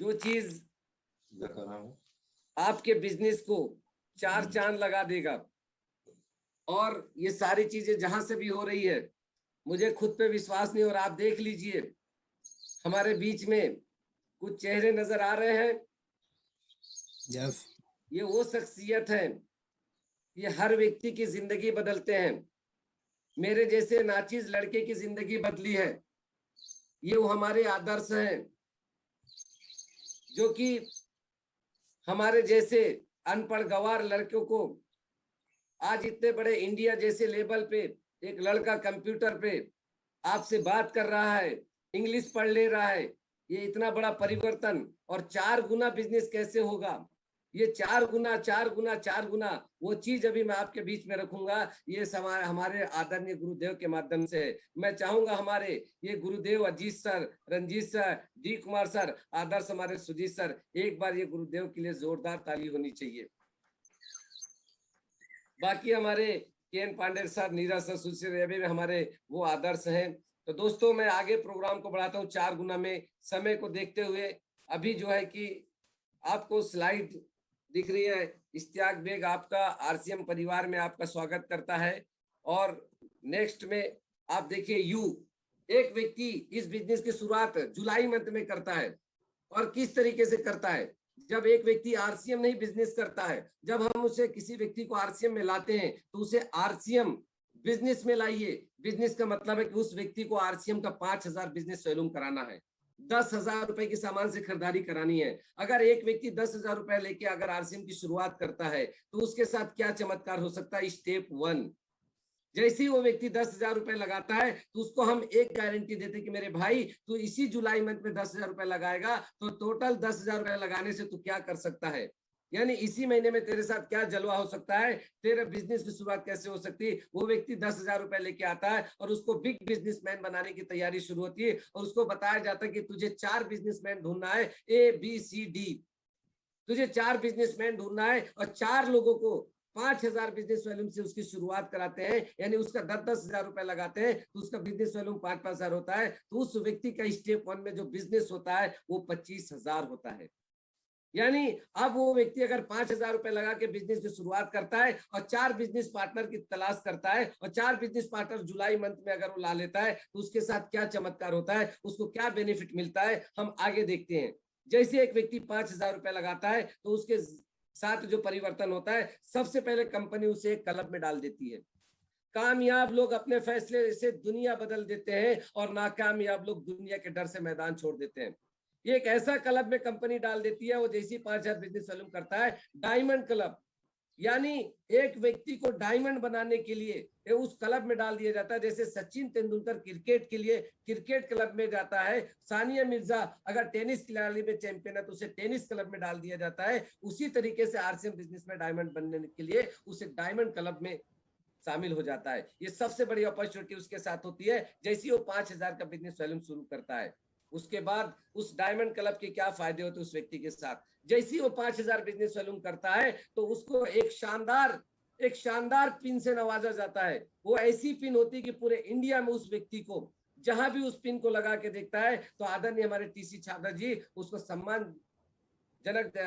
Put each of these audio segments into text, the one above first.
जो चीज आपके बिजनेस को चार चांद लगा देगा, और ये सारी चीजें जहां से भी हो रही है, मुझे खुद पे विश्वास नहीं। और आप देख लीजिए, हमारे बीच में कुछ चेहरे नजर आ रहे हैं। यस, ये वो शख्सियत है, ये हर व्यक्ति की जिंदगी बदलते हैं। मेरे जैसे नाचीज लड़के की जिंदगी बदली है। ये वो हमारे आदर्श हैं, जो कि हमारे जैसे अनपढ़ गवार लड़कों को आज इतने बड़े इंडिया जैसे लेवल पे एक लड़का कंप्यूटर पे आपसे बात कर रहा है, इंग्लिश पढ़ ले रहा है। ये इतना बड़ा परिवर्तन, और 4 गुना बिजनेस कैसे होगा? ये 4 गुना 4 गुना 4 गुना, वो चीज अभी मैं आपके बीच में रखूंगा। ये हमारे आदरणीय गुरुदेव के माध्यम से मैं चाहूंगा, हमारे ये गुरुदेव Ajit sir, Ranjeet sir, D Kumar sir, आदर्श हमारे सुजीत सर, एक बार ये गुरुदेव के लिए जोरदार ताली होनी चाहिए। बाकी हमारे K N. Pandey sir, Neeraj sir, Sushil भी हमारे वो आदर्श हैं। तो दोस्तों, मैं आगे प्रोग्राम को बढ़ाता हूँ 4 गुना में, समय को देखते हुए। अभी जो है कि आपको स्लाइड दिख रही है, इश्तियाक बेग आपका आरसीएम परिवार में आपका स्वागत करता है। और नेक्स्ट में आप देखिए, एक व्यक्ति इस बिजनेस की शुरुआत जुलाई मंथ में करता है, और किस तरीके से करता है। जब एक व्यक्ति आरसीएम नहीं बिजनेस करता है, जब हम उसे किसी व्यक्ति को आरसीएम में लाते हैं, तो उसे आरसीएम बिजनेस में लाइए। बिजनेस का मतलब है कि उस व्यक्ति को आरसीएम का 5,000 बिजनेस वॉल्यूम कराना है, 10,000 रुपए की सामान से खरीदारी करानी है। अगर एक व्यक्ति 10,000 रुपए लेके अगर आरसीएम की शुरुआत करता है, तो उसके साथ क्या चमत्कार हो सकता है? स्टेप 1, जैसे ही वो व्यक्ति 10,000 रुपए लगाता है, तो उसको हम एक गारंटी देते हैं कि मेरे भाई, तू इसी जुलाई मंथ में 10,000 रुपए लगाएगा, तो टोटल 10,000 रुपए लगाने से तू क्या कर सकता है, यानी इसी महीने में तेरे साथ क्या जलवा हो सकता है, तेरे बिजनेस की शुरुआत कैसे हो सकती है। वो व्यक्ति 10,000 रुपए लेके आता है, और उसको बिग बिजनेसमैन बनाने की तैयारी शुरू होती है, और उसको बताया जाता है कि तुझे 4 बिजनेसमैन ढूंढना है, ABCD। तुझे 4 बिजनेसमैन ढूंढना है, और 4 लोगों को 5,000 बिजनेस वॉल्यूम से उसकी शुरुआत कराते हैं, यानी उसका 10,000 रुपए लगाते हैं, तो उसका बिजनेस वॉल्यूम 5,000 होता है। तो उस व्यक्ति का स्टेप 1 में जो बिजनेस होता है वो 25,000 होता है। यानी अब वो व्यक्ति अगर 5,000 रुपए लगा के बिजनेस की शुरुआत करता है, और 4 बिजनेस पार्टनर की तलाश करता है, और 4 बिजनेस पार्टनर जुलाई मंथ में अगर वो ला लेता है, तो उसके साथ क्या चमत्कार होता है, उसको क्या बेनिफिट मिलता है, हम आगे देखते हैं। जैसे एक व्यक्ति 5,000 रुपए लगाता है, तो उसके साथ जो परिवर्तन होता है, सबसे पहले कंपनी उसे एक क्लब में डाल देती है। कामयाब लोग अपने फैसले से दुनिया बदल देते हैं, और नाकामयाब लोग दुनिया के डर से मैदान छोड़ देते हैं। ये एक ऐसा क्लब में कंपनी डाल देती है, वो जैसी 5,000 बिजनेस वॉल्यूम करता है, डायमंड क्लब, यानी एक व्यक्ति को डायमंड बनाने के लिए उस क्लब में डाल दिया जाता है। जैसे सचिन तेंदुलकर क्रिकेट के लिए क्रिकेट क्लब में जाता है, सानिया मिर्जा अगर टेनिस खिलाड़ी में चैंपियन है, तो उसे टेनिस क्लब में डाल दिया जाता है। उसी तरीके से आरसीएम बिजनेस में डायमंड बनने के लिए उसे डायमंड क्लब में शामिल हो जाता है। ये सबसे बड़ी अपॉर्चुनिटी उसके साथ होती है, जैसे वो 5,000 का बिजनेस वॉल्यूम शुरू करता है। उसके बाद उस डायमंड क्लब के क्या फायदे होते हैं उस व्यक्ति के साथ, जैसे वो 5,000 बिजनेस वॉल्यूम करता है, तो उसको एक शानदार पिन से नवाजा जाता है। वो ऐसी पिन होती है कि पूरे इंडिया में उस व्यक्ति को जहां भी उस पिन को लगा के देखता है, तो आदरणीय हमारे टीसी छात्र जी उसको सम्मानजनक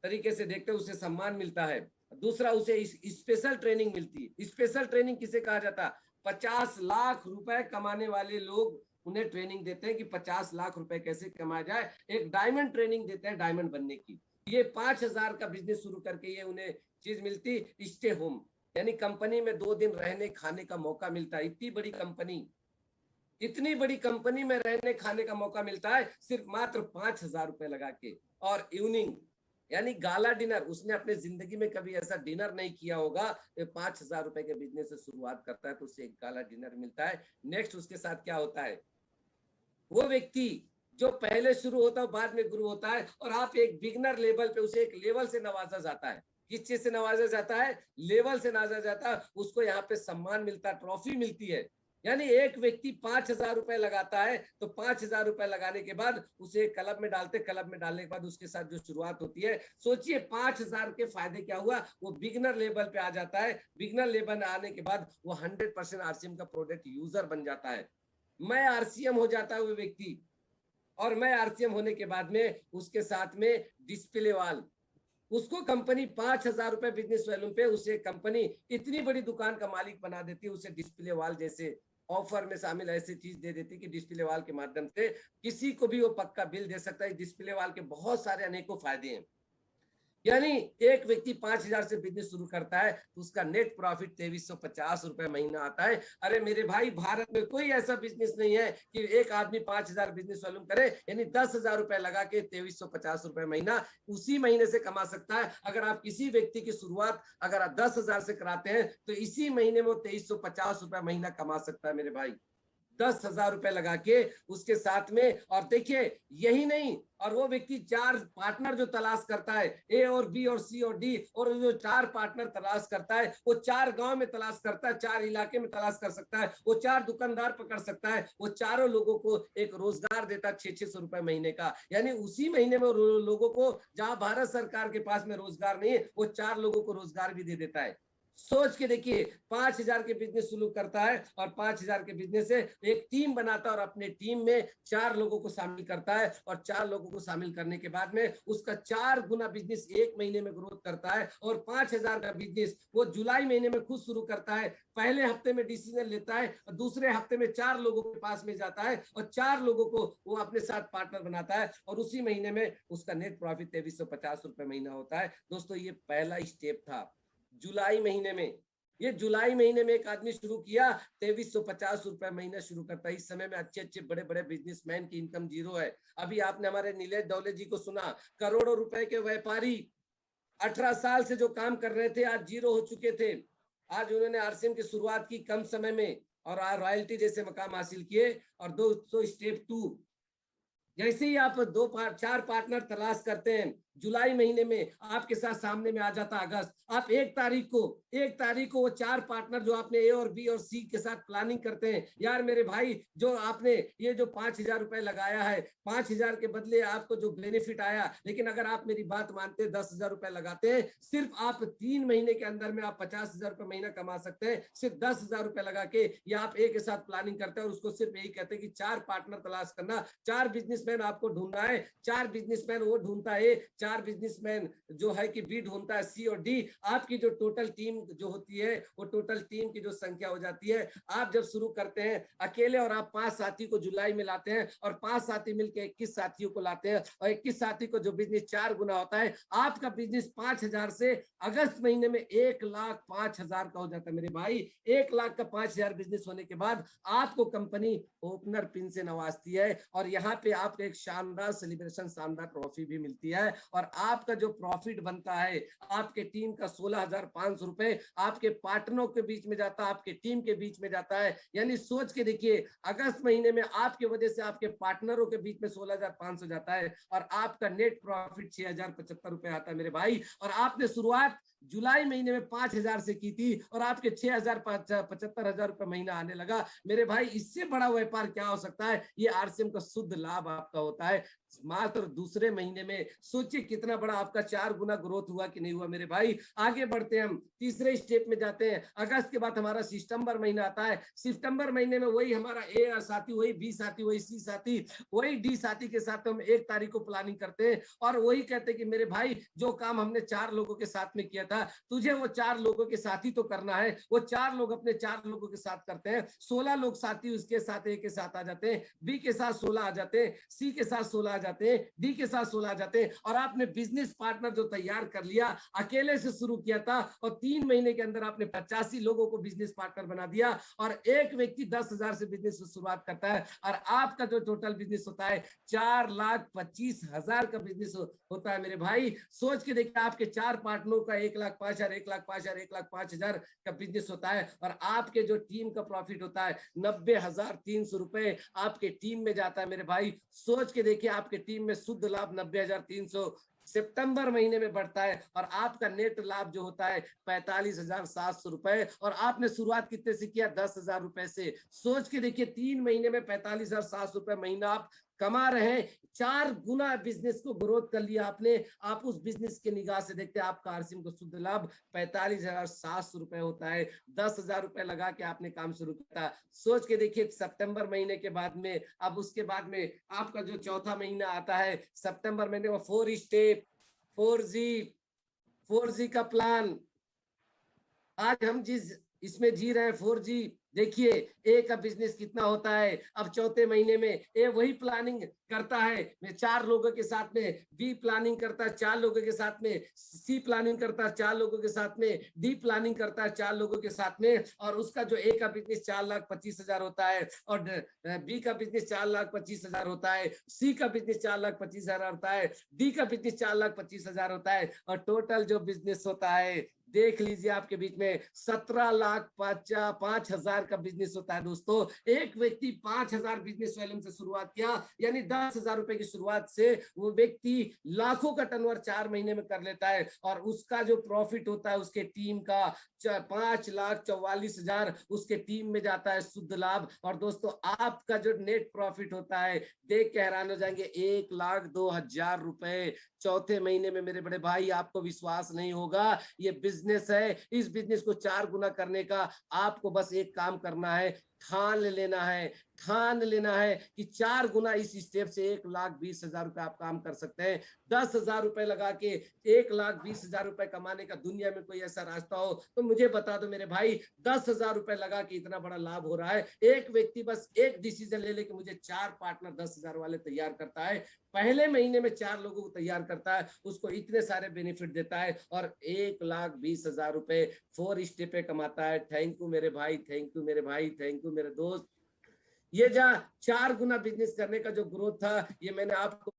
तरीके से देखते हैं, उसे सम्मान मिलता है। दूसरा, उसे स्पेशल ट्रेनिंग मिलती है। स्पेशल ट्रेनिंग किसे कहा जाता है? 50 लाख रुपए कमाने वाले लोग उन्हें ट्रेनिंग देते हैं कि 50 लाख रुपए कैसे कमाया जाए। एक डायमंड ट्रेनिंग देते हैं डायमंड बनने की। ये 5,000 का बिजनेस शुरू करके ये उन्हें चीज मिलती, स्टे होम, यानी कंपनी में 2 दिन रहने खाने का मौका मिलता है। इतनी बड़ी कंपनी में रहने खाने का मौका मिलता है, सिर्फ मात्र 5,000 रुपए लगा के। और इवनिंग यानी गाला डिनर, उसने अपने जिंदगी में कभी ऐसा डिनर नहीं किया होगा। 5,000 रुपए के बिजनेस से शुरुआत करता है, तो उसे एक गाला डिनर मिलता है। नेक्स्ट उसके साथ क्या होता है, वो व्यक्ति जो पहले शुरू होता है बाद में गुरु होता है, और आप एक बिगनर लेवल पे उसे एक लेवल से नवाजा जाता है। किस चीज से नवाजा जाता है? लेवल से नवाजा जाता है। उसको यहाँ पे सम्मान मिलता है, ट्रॉफी मिलती है। यानी एक व्यक्ति 5,000 रुपए लगाता है, तो 5,000 रुपए लगाने के बाद उसे क्लब में डालते, क्लब में डालने के बाद उसके साथ जो शुरुआत होती है, सोचिए 5,000 के फायदे क्या हुआ। वो बिगनर लेवल पे आ जाता है। बिगनर लेवल आने के बाद वो 100% आरसीएम का प्रोडक्ट यूजर बन जाता है। मैं आरसीएम हो जाता है वो व्यक्ति। और मैं आरसीएम होने के बाद में उसके साथ में डिस्प्ले वाल, उसको कंपनी 5,000 रुपए बिजनेस वॉल्यूम पे उसे कंपनी इतनी बड़ी दुकान का मालिक बना देती है, उसे डिस्प्ले वाल जैसे ऑफर में शामिल ऐसी चीज दे देती कि डिस्प्ले वाल के माध्यम से किसी को भी वो पक्का बिल दे सकता है। डिस्प्ले वाल के बहुत सारे अनेकों फायदे हैं। यानी एक व्यक्ति 5,000 से बिजनेस शुरू करता है तो उसका नेट प्रॉफिट 2350 रुपए महीना आता है। अरे मेरे भाई, भारत में कोई ऐसा बिजनेस नहीं है कि एक आदमी 5,000 बिजनेस वॉल्यूम करे, यानी 10,000 रुपए लगा के 2350 रुपए महीना उसी महीने से कमा सकता है। अगर आप किसी व्यक्ति की शुरुआत अगर आप 10,000 से कराते हैं तो इसी महीने में वो 2350 रुपए महीना कमा सकता है मेरे भाई, 10,000 रुपए लगा के उसके साथ में। और देखिए यही नहीं, और वो व्यक्ति 4 पार्टनर जो तलाश करता है, ए और बी और सी और डी, और जो 4 पार्टनर तलाश करता है वो 4 गांव में तलाश करता है, 4 इलाके में तलाश कर सकता है, वो 4 दुकानदार पकड़ सकता है, वो चारों लोगों को एक रोजगार देता है 600 रुपए महीने का। यानी उसी महीने में लोगों को, जहां भारत सरकार के पास में रोजगार नहीं है, वो 4 लोगों को रोजगार भी दे देता है। सोच के देखिए, 5,000 के बिजनेस शुरू करता है और 5,000 के बिजनेस से एक टीम बनाता है और अपने टीम में 4 लोगों को शामिल करता है, और 4 लोगों को शामिल करने के बाद में उसका 4 गुना बिजनेस एक महीने में ग्रोथ करता है। और 5,000 का बिजनेस वो जुलाई महीने में खुद शुरू करता है, पहले हफ्ते में डिसीजन लेता है और दूसरे हफ्ते में 4 लोगों के पास में जाता है और 4 लोगों को वो अपने साथ पार्टनर बनाता है, और उसी महीने में उसका नेट प्रॉफिट 2350 रुपए महीना होता है। दोस्तों ये पहला स्टेप था जुलाई महीने में। ये जुलाई महीने में एक आदमी शुरू किया, 2350 रुपए महीना शुरू करता है। इस समय में अच्छे अच्छे बड़े बड़े बिजनेसमैन की इनकम जीरो है। अभी आपने हमारे नीलेश डोले जी को सुना, करोड़ों रुपए के व्यापारी 18 साल से जो काम कर रहे थे आज जीरो हो चुके थे। आज उन्होंने आरसीएम की शुरुआत की कम समय में और रॉयल्टी जैसे मकाम हासिल किए। और दोस्तों स्टेप 2, जैसे ही आप 4 पार्टनर तलाश करते हैं, जुलाई महीने में आपके साथ सामने में आ जाता अगस्त। आप 1 तारीख को वो 4 पार्टनर जो आपने ए और बी और सी के साथ प्लानिंग करते हैं, यार मेरे भाई जो आपने ये जो 5,000 रुपए लगाया है, 5,000 के बदले आपको जो बेनिफिट आया, लेकिन अगर आप मेरी बात मानते 10,000 रुपए लगाते हैं, सिर्फ आप 3 महीने के अंदर में आप 50,000 रुपए महीना कमा सकते हैं, सिर्फ 10,000 रुपए लगा के। या आप ए के साथ प्लानिंग करते हैं और उसको सिर्फ यही कहते हैं कि 4 पार्टनर तलाश करना, 4 बिजनेसमैन आपको ढूंढना है, 4 बिजनेसमैन वो ढूंढता है, 4 बिजनेसमैन जो है कि बी ढूंढता है सी और डी। आपकी जो टोटल टीम जो होती है, वो टोटल टीम की जो संख्या हो जाती है। आप जब शुरू करते हैं अकेले और आप 5 साथी को जुलाई में लाते हैं और 5 साथी मिलकर 21 साथियों को लाते हैं, और 21 साथी को जो बिजनेस 4 गुना होता है, आपका बिजनेस 5,000 से अगस्त महीने में 1,05,000 का हो जाता है मेरे भाई। 1,00,000 का 5,000 बिजनेस होने के बाद आपको कंपनी ओपनर पिन से नवाजती है, और यहाँ पे आपको एक शानदार सेलिब्रेशन, शानदार ट्रॉफी भी मिलती है। और आपका जो प्रॉफिट बनता है आपके टीम का 16,500 रुपए आपके पार्टनरों के बीच में जाता है, आपके टीम के बीच में जाता है। यानी सोच के देखिए, अगस्त महीने में आपकी वजह से आपके पार्टनरों के बीच में 16,500 जाता है और आपका नेट प्रॉफिट 6,075 रुपए आता है मेरे भाई। और आपने शुरुआत जुलाई महीने में 5,000 से की थी और आपके 75,000 रुपए महीना आने लगा मेरे भाई। इससे बड़ा व्यापार क्या हो सकता है? ये आरसीएम का शुद्ध लाभ आपका होता है मात्र दूसरे महीने में। सोचिए कितना बड़ा आपका 4 गुना ग्रोथ हुआ कि नहीं हुआ मेरे भाई। आगे बढ़ते हैं, हम तीसरे स्टेप में जाते हैं। अगस्त के बाद हमारा सितंबर महीना आता है। सितंबर महीने में वही हमारा ए साथी, वही बी साथी, वही सी साथी, वही डी साथी के साथ हम 1 तारीख को प्लानिंग करते हैं और वही कहते हैं कि मेरे भाई जो काम हमने 4 लोगों के साथ में किया था, तुझे वो 4 लोगों के साथ ही तो करना है। वो 4 लोग अपने 4 लोगों के साथ करते हैं। 16 लोग साथी उसके साथ ए के साथ आ जाते हैं, बी के साथ 16 आ जाते हैं, सी के साथ 16 जाते हैं, डी के साथ 16 जाते हैं। और आपने बिजनेस पार्टनर जो तैयार कर लिया, अकेले से शुरू किया था और 3 महीने के अंदर आपने 85 लोगों को बिजनेस पार्टनर बना दिया। और एक व्यक्ति 10,000 से बिजनेस की शुरुआत करता है और आपका जो टोटल बिजनेस होता है 4,25,000 का बिजनेस होता है मेरे भाई। सोच के देखिए, आपके 4 पार्टनरों का 1,05,000, 1,05,000, 1,05,000 का बिजनेस होता है और आपके जो टीम का प्रॉफिट होता है 90,300 रुपए आपके टीम में जाता है मेरे भाई। सोच के देखिए, आपके टीम में शुद्ध लाभ 90,300 सितंबर महीने में बढ़ता है और आपका नेट लाभ जो होता है 45,700 रुपए। और आपने शुरुआत कितने से किया? 10,000 रुपए से। सोच के देखिए, 3 महीने में 45,700 रुपए महीना आप कमा रहे हैं, 4 गुना बिजनेस को ग्रोथ कर लिया आपने। आप उस बिजनेस के निगाह से देखते हैं, आपका आरसीएम को शुद्ध लाभ 45,700 रुपए होता है। 10,000 रुपए लगा के आपने काम शुरू किया। सोच के देखिए, सितंबर महीने के बाद में, अब उसके बाद में आपका जो चौथा महीना आता है सितंबर महीने में, 4 स्टेप 4G का प्लान आज हम जिस इसमें जी रहे हैं 4G। देखिए ए का बिजनेस कितना होता है। अब चौथे महीने में ए वही प्लानिंग करता है, मैं 4 लोगों के साथ में, बी प्लानिंग करता है 4 लोगों के साथ में, सी प्लानिंग करता है 4 लोगों के साथ में, डी प्लानिंग करता है 4 लोगों के साथ में। और उसका जो ए का बिजनेस 4,25,000 होता है, और बी का बिजनेस 4,25,000 होता है, सी का बिजनेस 4,25,000 होता है, डी का बिजनेस 4,25,000 होता है, और टोटल जो बिजनेस होता है देख लीजिए आपके बीच में 17,05,000 का बिजनेस होता है। दोस्तों, एक व्यक्ति 5,000 बिजनेस वॉल्यूम से शुरुआत किया, यानी 10,000 रुपए की शुरुआत से वो व्यक्ति लाखों का टर्नओवर 4 महीने में कर लेता है। और उसका जो प्रॉफिट होता है उसके टीम का 5,44,000 उसके टीम में जाता है शुद्ध लाभ। और दोस्तों, आपका जो नेट प्रॉफिट होता है देख के हैरान हो जाएंगे, 1,02,000 रुपए चौथे महीने में। मेरे बड़े भाई, आपको विश्वास नहीं होगा, ये बिजनेस है। इस बिजनेस को 4 गुना करने का आपको बस एक काम करना है, ठान लेना है, ठान लेना है कि 4 गुना इस स्टेप से 1,20,000 रुपए आप काम कर सकते हैं। 10,000 रुपए लगा के 1,20,000 रुपए कमाने का दुनिया में कोई ऐसा रास्ता हो तो मुझे बता दो मेरे भाई। 10,000 रुपए लगा के इतना बड़ा लाभ हो रहा है। एक व्यक्ति बस एक डिसीजन ले ले कि मुझे 4 पार्टनर 10,000 वाले तैयार करता है, पहले महीने में 4 लोगों को तैयार करता है, उसको इतने सारे बेनिफिट देता है, और 1,20,000 रुपए 4 स्टेप पे कमाता है। थैंक यू मेरे भाई, थैंक यू मेरे भाई, थैंक यू मेरे दोस्त। ये जहाँ 4 गुना बिजनेस करने का जो ग्रोथ था, ये मैंने आपको